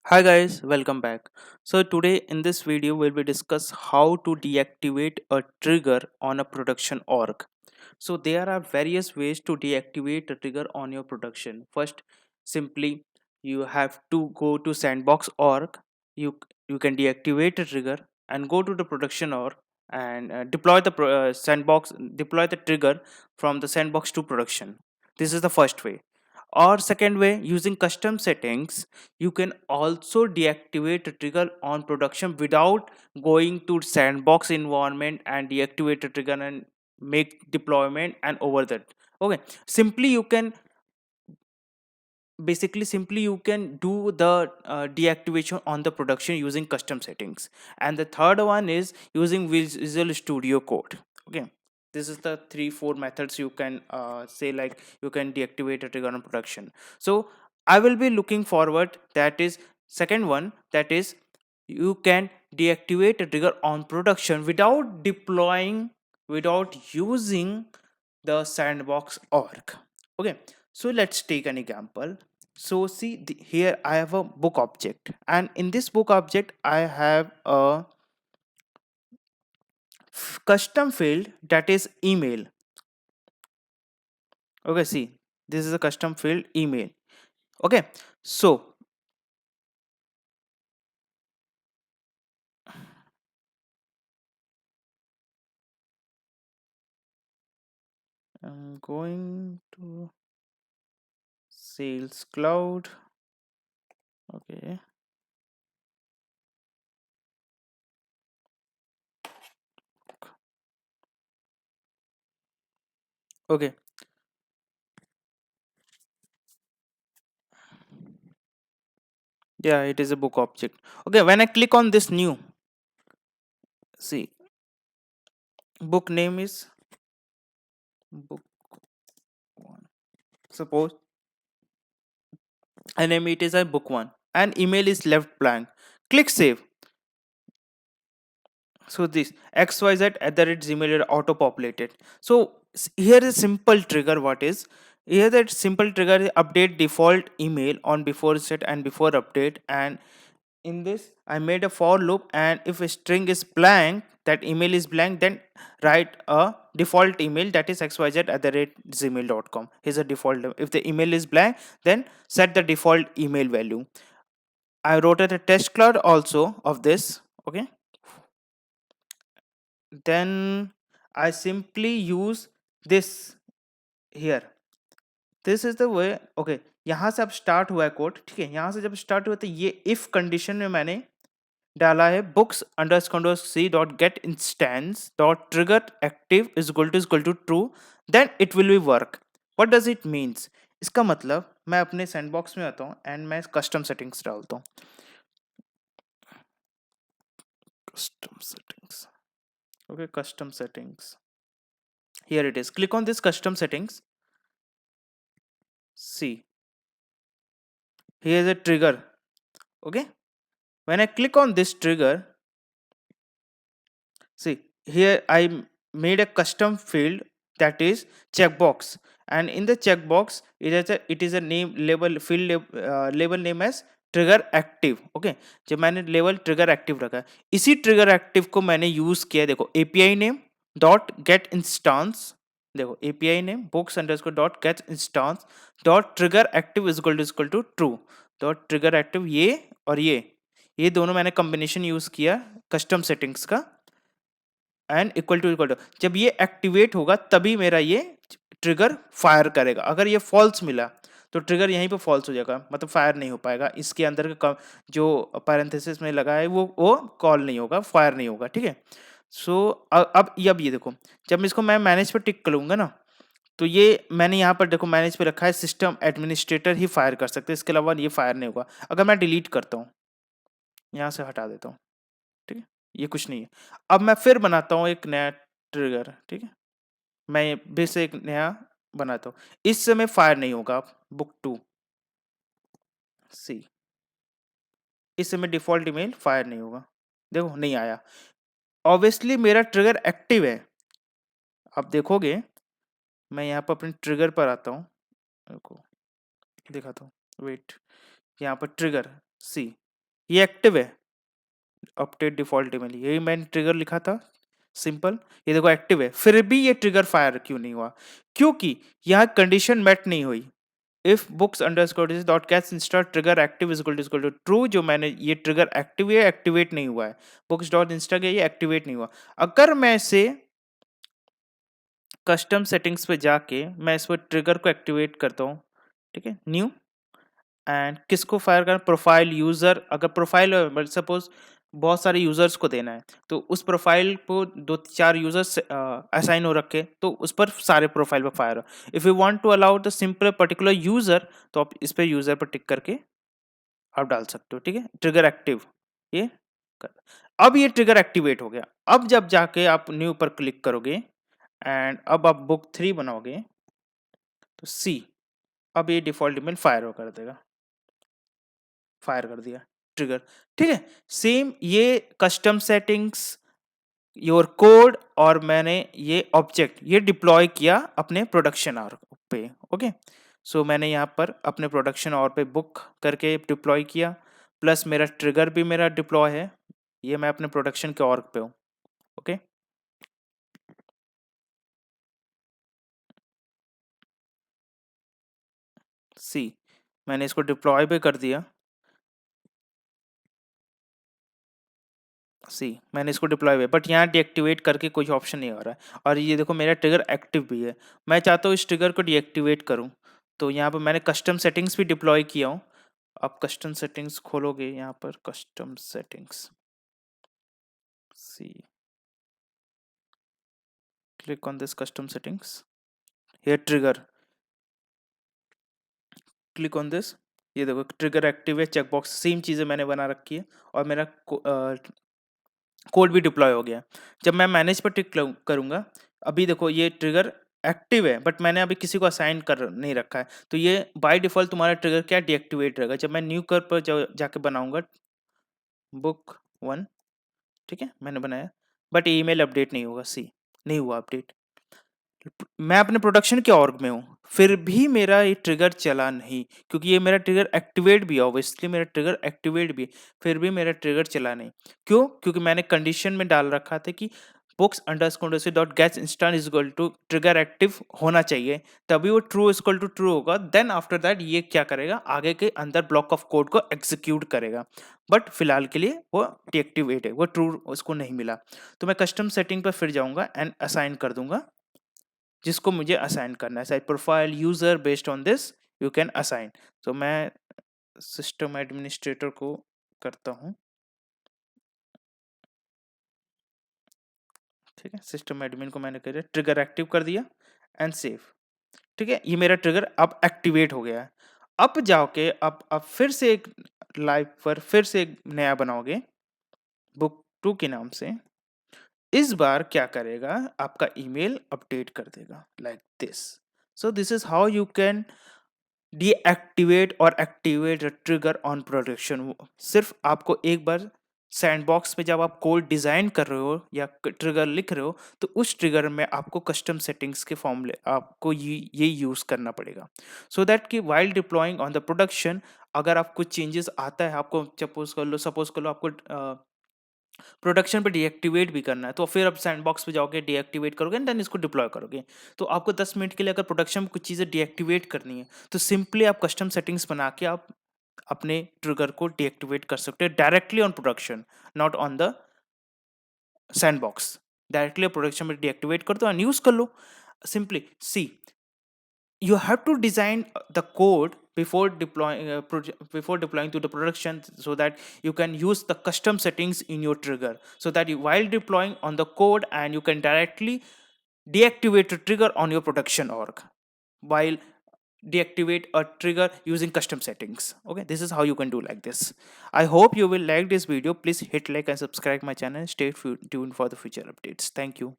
Hi guys, welcome back. So today in this video we'll be discuss how to deactivate a trigger on a production org. So there are various ways to deactivate a trigger on your production. First, simply you have to go to sandbox org. You you can deactivate a trigger and go to the production org and deploy the sandbox deploy the trigger from the sandbox to production. This is the first way. Or second way, using custom settings, you can also deactivate a trigger on production without going to sandbox environment and deactivate a trigger and make deployment and over that. Okay, simply you can do the deactivation on the production using custom settings. And the third one is using Visual Studio Code. Okay, this is the 3 4 methods you can say, like you can deactivate a trigger on production. So I will be looking forward, that is second one, that is you can deactivate a trigger on production without deploying, without using the sandbox org. Okay, so let's take an example. So see here I have a book object, and in this book object I have a custom field that is email. Okay, see, this is a custom field email. Okay, so I'm going to Sales Cloud. Okay, okay, yeah, it is a book object. Okay, when I click on this new, see, book name is book one, suppose, and name it is a book one, and email is left blank. Click save. So this xyz at the rate gmail auto populated. So here is simple trigger. What is here? That simple trigger is update default email on before set and before update. And in this I made a for loop, and if a string is blank, that email is blank, then write a default email, that is xyz at the rate gmail.com. Here's a default. If the email is blank, then set the default email value. I wrote a test cloud also of this. Okay, then I simply use this here. This is the way. Okay, यहाँ से अब start हुआ है code, ठीक है। यहाँ से जब स्टार्ट हुआ तो ये इफ कंडीशन में मैंने डाला है books underscore C dot get instance dot trigger active is equal to true, then it will be work. What does it means? इसका मतलब मैं अपने सैंडबॉक्स में आता हूँ एंड मैं कस्टम सेटिंग्स डालता हूँ। Custom settings, okay, custom settings, here it is. Click on this custom settings. See, here is a trigger. Okay, when I click on this trigger, see, here made a custom field, that is checkbox. And in the checkbox it is a name label field label name as trigger active. Okay, जब मैंने level trigger active रखा है, इसी trigger active को मैंने use किया। देखो API name dot get instance, देखो API name books underscore dot get instance dot trigger active is equal to true dot trigger active. ये और ये दोनों मैंने कॉम्बिनेशन यूज किया कस्टम सेटिंग्स का, एंड इक्वल टू जब ये एक्टिवेट होगा तभी मेरा ये ट्रिगर फायर करेगा। अगर ये फॉल्स मिला तो ट्रिगर यहीं पे फॉल्स हो जाएगा, मतलब फायर नहीं हो पाएगा। इसके अंदर का जो पैरेंथेसिस में लगा है वो कॉल नहीं होगा, फायर नहीं होगा, ठीक है। सो अब ये देखो, जब मैं इसको मैं मैनेज पर टिक करूंगा ना, तो ये मैंने यहाँ पर देखो मैनेज पे रखा है सिस्टम एडमिनिस्ट्रेटर ही फायर कर सकते हैं, इसके अलावा ये फायर नहीं होगा। अगर मैं डिलीट करता हूँ, यहाँ से हटा देता हूँ, ठीक है, ये कुछ नहीं है। अब मैं फिर बनाता हूँ एक नया ट्रिगर, ठीक है, मैं फिर से एक नया बनाता हूँ। इस समय फायर नहीं होगा। बुक टू, सी, इस समय डिफॉल्ट ईमेल फायर नहीं होगा। देखो नहीं आया, ऑब्वियसली मेरा ट्रिगर एक्टिव है। आप देखोगे, मैं यहाँ पर अपने ट्रिगर पर आता हूँ, देखो दिखाता हूँ, वेट, यहाँ पर ट्रिगर सी, ये एक्टिव है, अपडेट डिफॉल्ट ईमेल, यही मैंने ट्रिगर लिखा था सिंपल। ये देखो एक्टिव है, फिर भी ये ट्रिगर फायर क्यों नहीं हुआ? क्योंकि यहाँ कंडीशन मेट नहीं हुई। If books underscore dot catch insta trigger active is equal to true, जो मैंने ये ट्रिगर एक्टिव है, एक्टिवेट नहीं हुआ है। बुक्स डॉट इंस्टा के ये एक्टिवेट नहीं हुआ। अगर मैं इसे कस्टम सेटिंग्स पे जाके मैं इस पर ट्रिगर को एक्टिवेट करता हूँ, ठीक है, न्यू, एंड किसको फायर करना, प्रोफाइल यूजर, अगर प्रोफाइल सपोज बहुत सारे यूजर्स को देना है, तो उस प्रोफाइल को 2-4 यूजर्स असाइन हो रखे, तो उस पर सारे प्रोफाइल पर फायर हो। If you want to allow the simple particular user, तो आप इस पे यूजर पर टिक करके आप डाल सकते हो, ठीक है, ट्रिगर एक्टिव। ये अब ये ट्रिगर एक्टिवेट हो गया। अब जब जाके आप न्यू पर क्लिक करोगे एंड अब आप बुक 3 बनाओगे, तो सी, अब ये डिफॉल्ट ईमेल फायर कर देगा, फायर कर दिया ट्रिगर, ठीक है। सेम ये कस्टम सेटिंग्स, योर कोड, और मैंने ये ऑब्जेक्ट ये डिप्लॉय किया अपने प्रोडक्शन आवर पे, ओके। सो मैंने यहाँ पर अपने प्रोडक्शन आवर पे बुक करके डिप्लॉय किया, प्लस मेरा ट्रिगर भी मेरा डिप्लॉय है, ये मैं अपने प्रोडक्शन के ऑर्ग पे हूँ, ओके। सी, मैंने इसको डिप्लॉय भी कर दिया, सी, मैंने इसको डिप्लॉय हुआ, बट यहाँ डीएक्टिवेट करके कोई ऑप्शन नहीं आ रहा है, और ये देखो मेरा ट्रिगर एक्टिव भी है। मैं चाहता हूँ इस ट्रिगर को डीएक्टिवेट करूँ, तो यहाँ पर मैंने कस्टम सेटिंग्स भी डिप्लॉय किया हूँ। आप कस्टम सेटिंग्स खोलोगे, यहाँ पर custom settings, see, click on this custom settings, ये ट्रिगर, क्लिक ऑन दिस, ये देखो ट्रिगर एक्टिव है, चेकबॉक्स सेम चीज़ें मैंने बना रखी है, और मेरा कोड भी डिप्लॉय हो गया। जब मैं मैनेज पर टिक करूंगा, अभी देखो ये ट्रिगर एक्टिव है, बट मैंने अभी किसी को असाइन कर नहीं रखा है, तो ये बाय डिफॉल्ट तुम्हारा ट्रिगर क्या डीएक्टिवेट रहेगा। जब मैं न्यू कर पर जाके बनाऊंगा बुक 1, ठीक है, मैंने बनाया, बट ईमेल अपडेट नहीं होगा, सी, नहीं हुआ अपडेट। मैं अपने प्रोडक्शन के ऑर्ग में हूँ, फिर भी मेरा ये ट्रिगर चला नहीं, क्योंकि ये मेरा ट्रिगर एक्टिवेट भी है, ऑब्वियसली मेरा ट्रिगर एक्टिवेट भी है, फिर भी मेरा ट्रिगर चला नहीं। क्यों? क्योंकि मैंने कंडीशन में डाल रखा था कि books underscore dot gets instant is equal to trigger active होना चाहिए, तभी वो true is equal to true होगा। देन आफ्टर दैट ये क्या करेगा, आगे के अंदर ब्लॉक ऑफ कोड को एग्जीक्यूट करेगा, बट फिलहाल के लिए वो डीएक्टिवेट है, वो ट्रू उसको नहीं मिला। तो मैं कस्टम सेटिंग पर फिर जाऊंगा एंड असाइन कर दूंगा जिसको मुझे असाइन करना है, site profile user, based on this you can assign. तो मैं सिस्टम एडमिनिस्ट्रेटर को करता हूँ, ठीक है, सिस्टम एडमिन को मैंने कर ट्रिगर एक्टिव कर दिया एंड सेव, ठीक है, ये मेरा ट्रिगर अब एक्टिवेट हो गया है। अब जाओगे, अब फिर से एक लाइव पर फिर से एक नया बनाओगे बुक 2 के नाम से। इस बार क्या करेगा, आपका ईमेल अपडेट कर देगा like this. So this is how you can deactivate और एक्टिवेट ट्रिगर ऑन प्रोडक्शन। सिर्फ आपको एक बार सैंडबॉक्स में जब आप कोड डिजाइन कर रहे हो या ट्रिगर लिख रहे हो, तो उस ट्रिगर में आपको कस्टम सेटिंग्स के फॉर्मूले आपको ये यूज करना पड़ेगा, सो दैट कि while deploying on the production, अगर आपको चेंजेस आता है, आपको सपोज कर लो आपको प्रोडक्शन पे डीएक्टिवेट भी करना है, तो फिर आप सैंडबॉक्स पे जाओगे, डीएक्टिवेट करोगे एंड देन इसको डिप्लॉय करोगे। तो आपको 10 मिनट के लिए अगर प्रोडक्शन में कुछ चीज़ें डीएक्टिवेट करनी है, तो सिंपली आप कस्टम सेटिंग्स बना के आप अपने ट्रिगर को डीएक्टिवेट कर सकते हैं directly on production, not on the sandbox. Directly production में डीएक्टिवेट कर दो एंड यूज कर लो। Simply see, you have to design the code before deploying before deploying to the production, so that you can use the custom settings in your trigger, so that while deploying on the code, and you can directly deactivate the trigger on your production org while deactivate a trigger using custom settings. Okay, this is how you can do like this. I hope you will like this video. Please hit like and subscribe my channel. Stay tuned for the future updates. Thank you.